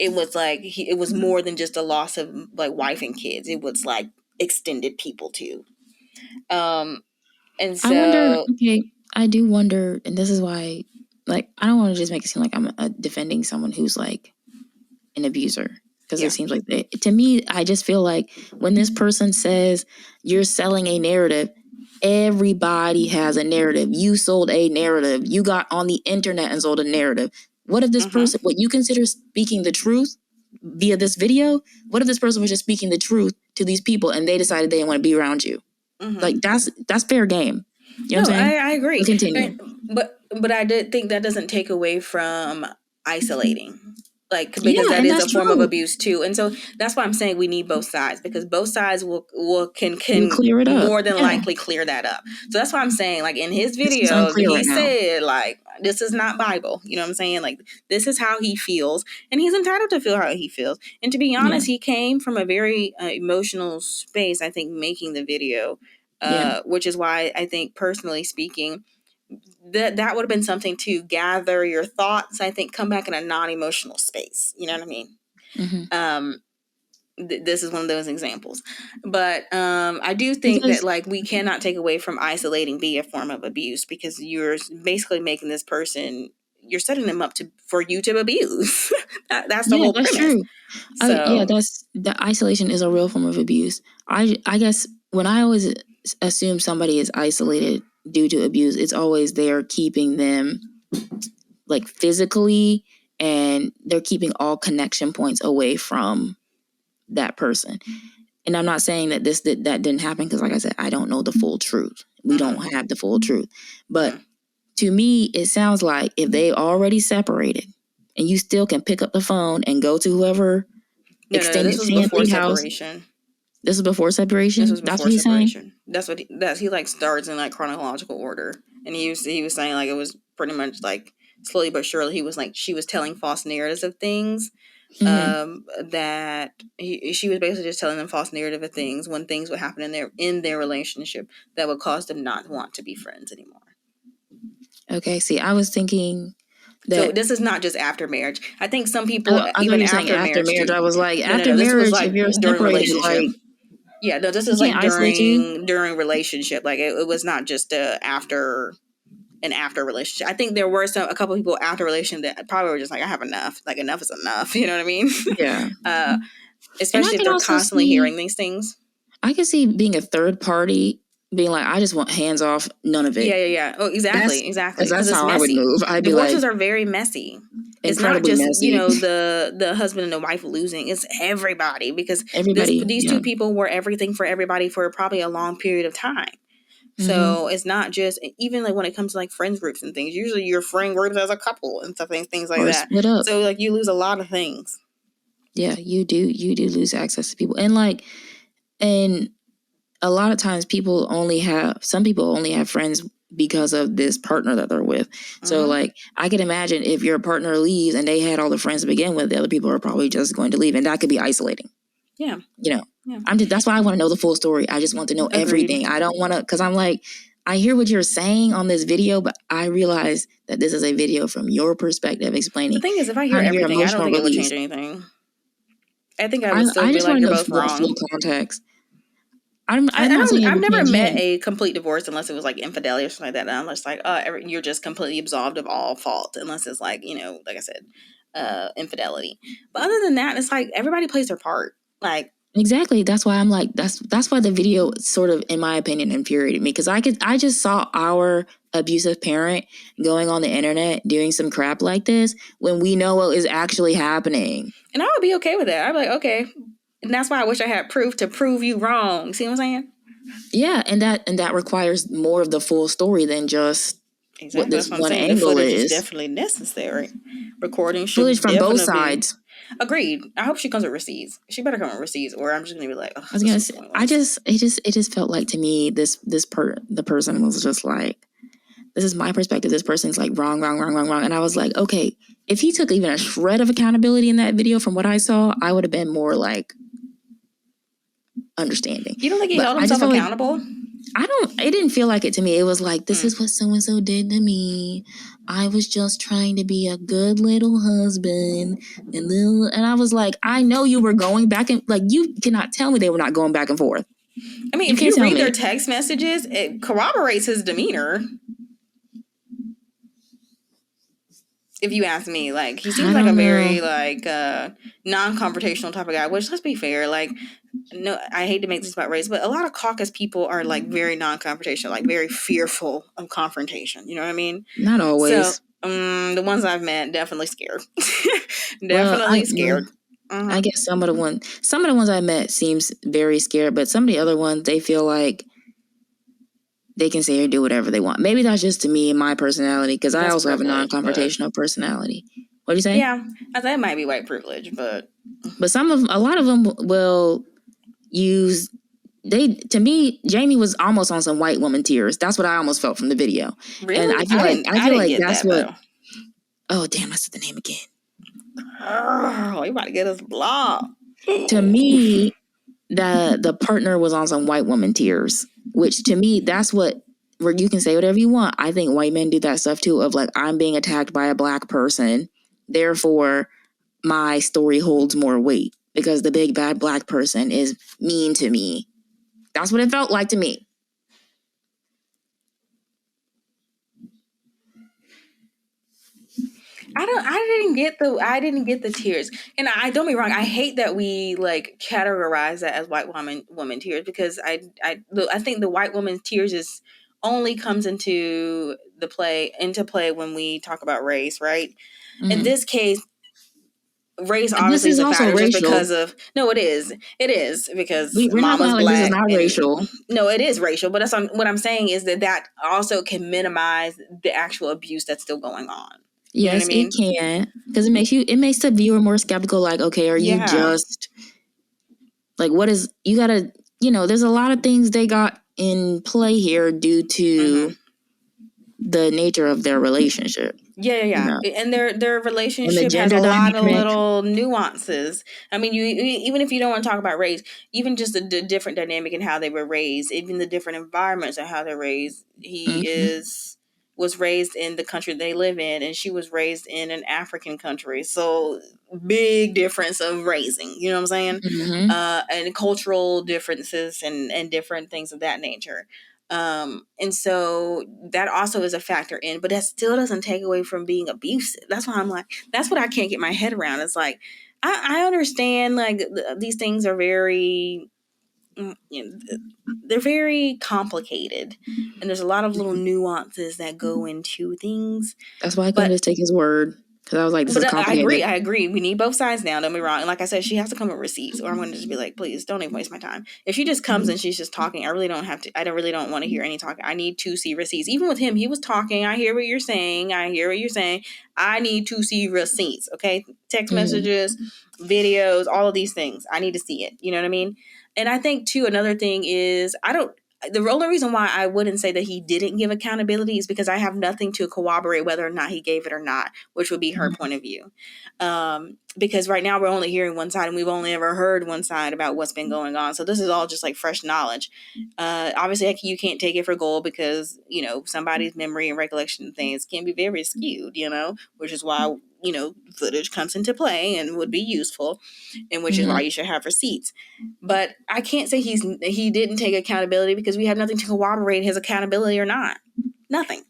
Speaker 1: was like it was more than just a loss of like wife and kids. It was like extended people too. And so
Speaker 3: I do wonder, and this is why, like, I don't want to just make it seem like I'm defending someone who's like an abuser, because it seems like to me, I just feel like when this person says you're selling a narrative, everybody has a narrative. You sold a narrative. You got on the internet and sold a narrative. What if this person, what you consider speaking the truth via this video, what if this person was just speaking the truth to these people and they decided they didn't want to be around you? Like that's fair game. You know what I'm saying?
Speaker 1: I agree.
Speaker 3: We'll continue.
Speaker 1: But I did think that doesn't take away from isolating. Like, because that is a form of abuse too. And so that's why I'm saying we need both sides, because both sides can
Speaker 3: clear it up.
Speaker 1: More than likely clear that up. So that's why I'm saying, like, in his video, he said, like, this is not Bible. You know what I'm saying? Like, this is how he feels, and he's entitled to feel how he feels. And to be honest, he came from a very emotional space, I think, making the video, which is why I think, personally speaking, that would have been something to gather your thoughts. I think come back in a non-emotional space. You know what I mean? This is one of those examples. But I do think that, like, we cannot take away from isolating be a form of abuse, because you're basically making this person, you're setting them up for you to abuse. That's the whole premise. True.
Speaker 3: So, the isolation is a real form of abuse. I guess when I always assume somebody is isolated due to abuse, it's always they're keeping them like physically, and they're keeping all connection points away from that person. And I'm not saying that that didn't happen, because like I said, I don't know the full truth. We don't have the full truth. But to me, it sounds like if they already separated and you still can pick up the phone and go to whoever extended
Speaker 1: this was before separation.
Speaker 3: This is before separation.
Speaker 1: This was before separation. He like starts in like chronological order, and he was saying like it was pretty much like slowly but surely he was like she was telling false narratives of things, that she was basically just telling them false narrative of things when things would happen in their relationship that would cause them not want to be friends anymore.
Speaker 3: Okay, see, I was thinking.
Speaker 1: So this is not just after marriage. I think some people even after marriage.
Speaker 3: I was like, after marriage, like, if you're separated, like.
Speaker 1: Yeah, no, this is like during relationship. Like it was not just an after relationship. I think there were a couple of people after relationship that probably were just like, I have enough. Like enough is enough. You know what I mean?
Speaker 3: Yeah.
Speaker 1: Especially if they're constantly hearing these things.
Speaker 3: I can see being a third party being like, I just want hands off, none of it.
Speaker 1: Yeah. Oh, exactly.
Speaker 3: That's how I would move. I'd be
Speaker 1: divorces are very messy. It's not just messy. The husband and the wife losing. It's everybody, because these two people were everything for everybody for probably a long period of time. So it's not just, even like when it comes to like friends groups and things. Usually your friend groups as a couple and stuff, things like that. Split up. So like you lose a lot of things.
Speaker 3: Yeah, you do. You do lose access to people, and a lot of times some people only have friends because of this partner that they're with. So like, I can imagine if your partner leaves and they had all the friends to begin with, the other people are probably just going to leave, and that could be isolating.
Speaker 1: Yeah. Yeah.
Speaker 3: That's why I want to know the full story. I just want to know everything. I don't want to, because I'm like, I hear what you're saying on this video, but I realize that this is a video from your perspective explaining.
Speaker 1: The thing is, if I hear everything, I don't think it would change anything. I think I would still be like, you're both wrong.
Speaker 3: Full context. I'm not saying
Speaker 1: I've never met a complete divorce unless it was like infidelity or something like that. And unless like, you're just completely absolved of all fault, unless it's like, like I said, infidelity. But other than that, it's like everybody plays their part. Like,
Speaker 3: exactly. That's why I'm like, that's why the video sort of, in my opinion, infuriated me, because I just saw our abusive parent going on the internet doing some crap like this when we know what is actually happening.
Speaker 1: And I would be okay with that. I'd be like, okay. And that's why I wish I had proof to prove you wrong. See what I'm saying?
Speaker 3: Yeah, and that requires more of the full story than just what this one angle
Speaker 1: the footage
Speaker 3: is.
Speaker 1: is definitely necessary. Recording should
Speaker 3: footage from both sides.
Speaker 1: Agreed. I hope she comes with receipts. She better come with receipts, or I'm just gonna be like,
Speaker 3: I was gonna say, it just felt like to me the person was just like, this is my perspective. This person's like wrong, and I was like, okay, if he took even a shred of accountability in that video from what I saw, I would have been more like understanding.
Speaker 1: You don't think he held himself accountable?
Speaker 3: It didn't feel like it to me. It was like, this is what so-and-so did to me. I was just trying to be a good little husband. And I was like, I know you were going back and like, you cannot tell me they were not going back and forth.
Speaker 1: I mean, if you read their text messages, it corroborates his demeanor. If you ask me, like, he seems like a very like non-confrontational type of guy, which, let's be fair, like, no, I hate to make this about race, but a lot of caucus people are like very non-confrontational, like very fearful of confrontation. You know what I mean?
Speaker 3: Not always.
Speaker 1: So, the ones I've met, definitely scared. Definitely scared.
Speaker 3: I guess some of the ones I met seems very scared, but some of the other ones, they feel like they can say or do whatever they want. Maybe that's just to me and my personality, because I also have a non-confrontational personality. What do you say?
Speaker 1: Yeah, I think it might be white privilege, but
Speaker 3: a lot of them will use. To me, Jamie was almost on some white woman tears. That's what I almost felt from the video.
Speaker 1: Really?
Speaker 3: And I feel like that's what.
Speaker 1: Though.
Speaker 3: Oh damn! I said the name again.
Speaker 1: Oh, you about to get us blocked.
Speaker 3: To me, the partner was on some white woman tears, which to me, that's where you can say whatever you want. I think white men do that stuff too, of like, I'm being attacked by a black person, therefore my story holds more weight because the big bad black person is mean to me. That's what it felt like to me.
Speaker 1: I didn't get the tears. And I don't be wrong, I hate that we like categorize that as white woman tears, because I think the white woman tears only comes into play when we talk about race, right? Mm-hmm. In this case, race obviously is a factor just because of it is because
Speaker 3: we're
Speaker 1: mama's
Speaker 3: not
Speaker 1: black.
Speaker 3: This is not racial.
Speaker 1: No, it is racial, but what I'm saying is that also can minimize the actual abuse that's still going on.
Speaker 3: You know what I mean? It can, because it makes the viewer more skeptical. Like, okay, are you just like, what is, you gotta, there's a lot of things they got in play here due to the nature of their relationship.
Speaker 1: Yeah. And their relationship has a lot of little nuances. I mean, even if you don't want to talk about race, even just the different dynamic in how they were raised, even the different environments of how they're raised. He was raised in the country they live in, and she was raised in an African country. So big difference of raising, you know what I'm saying? And cultural differences and different things of that nature. And so that also is a factor in, but that still doesn't take away from being abusive. That's why I'm like, that's what I can't get my head around. It's like, I understand like these things are very, they're very complicated, and there's a lot of little nuances that go into things.
Speaker 3: That's why I couldn't just take his word, because I was like, this is complicated.
Speaker 1: I agree. We need both sides now. Don't be wrong. And like I said, she has to come with receipts, or I'm going to just be like, please don't even waste my time. If she just comes and she's just talking, I really don't want to hear any talking. I need to see receipts. Even with him, he was talking. I hear what you're saying. I need to see receipts. Okay, text messages, videos, all of these things. I need to see it. You know what I mean? And I think too, another thing is, the only reason why I wouldn't say that he didn't give accountability is because I have nothing to corroborate whether or not he gave it or not, which would be her point of view. Because right now we're only hearing one side and we've only ever heard one side about what's been going on. So this is all just like fresh knowledge. Obviously you can't take it for gold because, you know, somebody's memory and recollection of things can be very skewed, you know, which is why, you know, footage comes into play and would be useful, and which is why you should have receipts. But I can't say he didn't take accountability because we have nothing to corroborate his accountability or not. Nothing.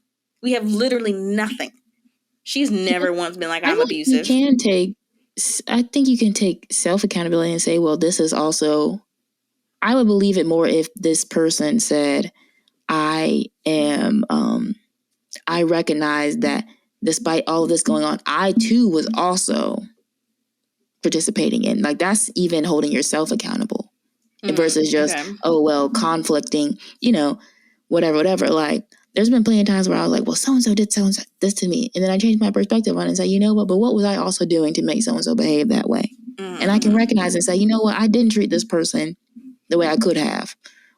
Speaker 1: We have literally nothing. She's never once been like, I'm abusive.
Speaker 3: I think you can take self-accountability and say, well, this is also, I would believe it more if this person said, I recognize that despite all of this going on, I too was also participating in, like, that's even holding yourself accountable versus just, oh, well, conflicting, you know, whatever. Like, there's been plenty of times where I was like, well, so-and-so did so-and-so this to me. And then I changed my perspective on it and say, you know what, but what was I also doing to make so-and-so behave that way? And I can recognize and say, you know what, I didn't treat this person the way I could have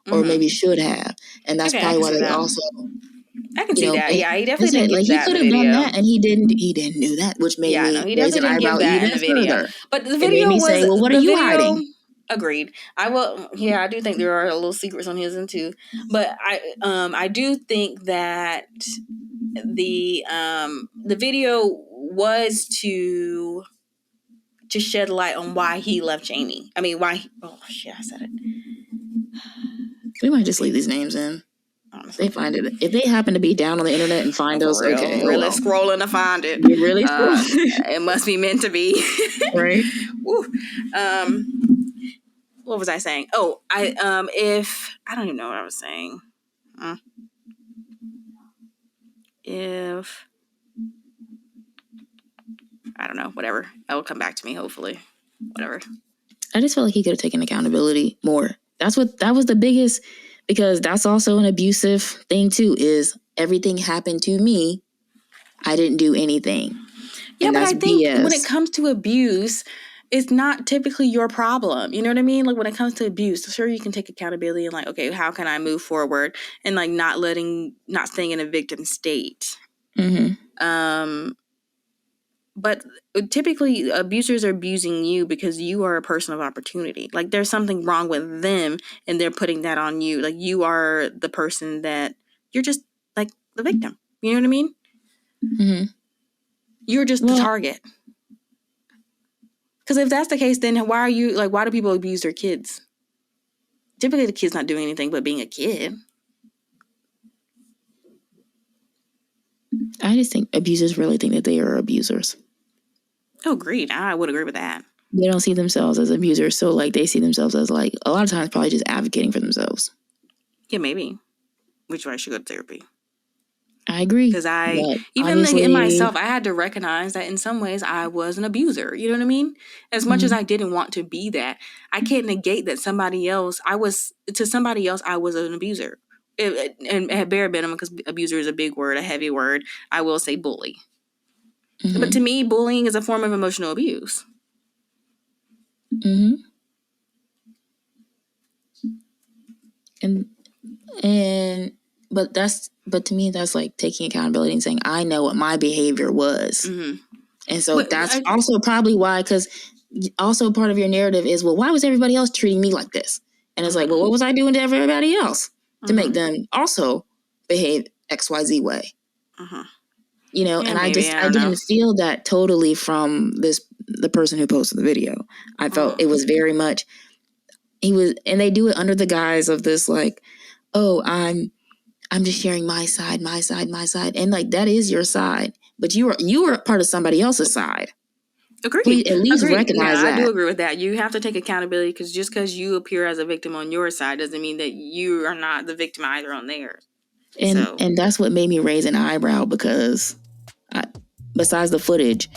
Speaker 3: or maybe should have. And that's probably why they also...
Speaker 1: I can see that. Yeah, he definitely didn't give
Speaker 3: like,
Speaker 1: that
Speaker 3: he could have done that, and he didn't do that, which made me raise an eyebrow even further.
Speaker 1: But the video
Speaker 3: made me say, well, what are you hiding?
Speaker 1: Agreed. I will. Yeah, I do think there are little secrets on his end too. But I do think that the video was to shed light on why he left Jamie. I mean, why? Oh shit, I said it.
Speaker 3: We might just leave these names in. Honestly. They find it. If they happen to be down on the internet and find us, okay.
Speaker 1: Really scrolling to find it.
Speaker 3: You're really scrolling.
Speaker 1: It must be meant to be.
Speaker 3: Right.
Speaker 1: What was I saying? Oh, if I don't even know what I was saying. If I don't know, whatever. That will come back to me, hopefully. Whatever.
Speaker 3: I just felt like he could have taken accountability more. That was the biggest, because that's also an abusive thing too, is everything happened to me. I didn't do anything.
Speaker 1: Yeah, but I think when it comes to abuse, it's not typically your problem. You know what I mean? Like, when it comes to abuse, sure, you can take accountability and like, okay, how can I move forward? And like not staying in a victim state. But typically abusers are abusing you because you are a person of opportunity. Like, there's something wrong with them and they're putting that on you. Like, you are the person that you're just like the victim. You know what I mean? You're just the target. Because if that's the case, then why do people abuse their kids? Typically the kid's not doing anything but being a kid.
Speaker 3: I just think abusers really think that they are abusers.
Speaker 1: Oh, agreed. I would agree with that.
Speaker 3: They don't see themselves as abusers, so like they see themselves as like a lot of times probably just advocating for themselves.
Speaker 1: Yeah, maybe. Which is why I should go to therapy.
Speaker 3: I agree.
Speaker 1: Because even in myself, I had to recognize that in some ways I was an abuser. You know what I mean? As much as I didn't want to be that, I can't negate that I was an abuser. And at bare minimum, because abuser is a big word, a heavy word, I will say bully. But to me, bullying is a form of emotional abuse.
Speaker 3: But to me, that's like taking accountability and saying, I know what my behavior was. And so that's also probably why, because also part of your narrative is, well, why was everybody else treating me like this? And it's like, well, what was I doing to everybody else to make them also behave XYZ way? You know, and I didn't feel that totally from the person who posted the video. I felt it was very much, and they do it under the guise of this, like, oh, I'm just sharing my side. And like, that is your side, but you are part of somebody else's side.
Speaker 1: Agreed.
Speaker 3: Please at least recognize that.
Speaker 1: I do agree with that. You have to take accountability, because just because you appear as a victim on your side doesn't mean that you are not the victim either on theirs.
Speaker 3: And that's what made me raise an eyebrow, because besides the footage,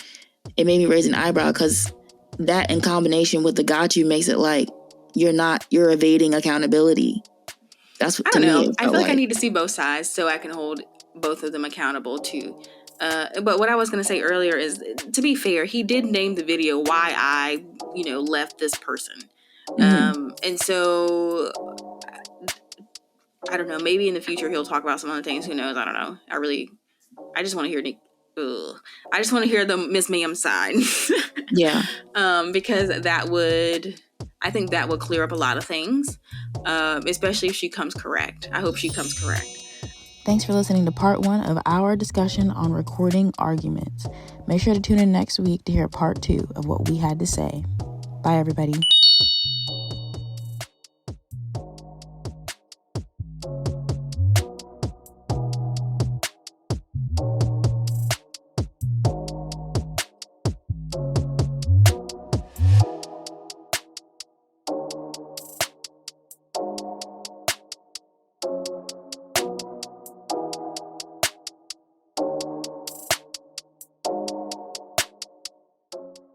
Speaker 3: it made me raise an eyebrow because that in combination with the got you makes it like you're evading accountability. That's what, to me,
Speaker 1: I feel like I need to see both sides so I can hold both of them accountable too. But what I was going to say earlier is, to be fair, he did name the video why I, left this person. And so I don't know. Maybe in the future he'll talk about some other things. Who knows? I don't know. I just want to hear Nick. I just want to hear the Miss Ma'am side.
Speaker 3: Yeah.
Speaker 1: Because I think that would clear up a lot of things, especially if she comes correct. I hope she comes correct.
Speaker 3: Thanks for listening to part 1 of our discussion on recording arguments. Make sure to tune in next week to hear part 2 of what we had to say. Bye, everybody.